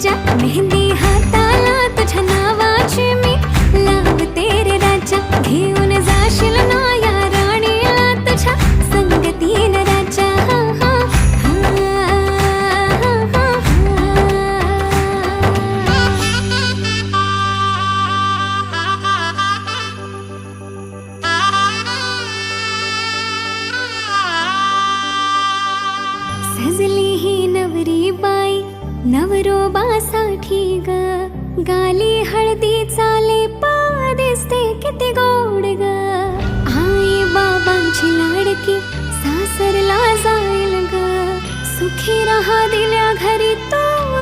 राजा, मेहंदी हाताला तुझ्या नावाची मी लावते रे राजा. घेऊन जाशील ना या राणीला तुझ्या संगतीन राजा. सजली ही नवरी बाई नवरोबासाठी ग, गाली हळदी चाले दिसते किती गोड ग. आई बाबांची लाडकी सासरला जाईल ग, सुखी राहा दिल्या घरी तो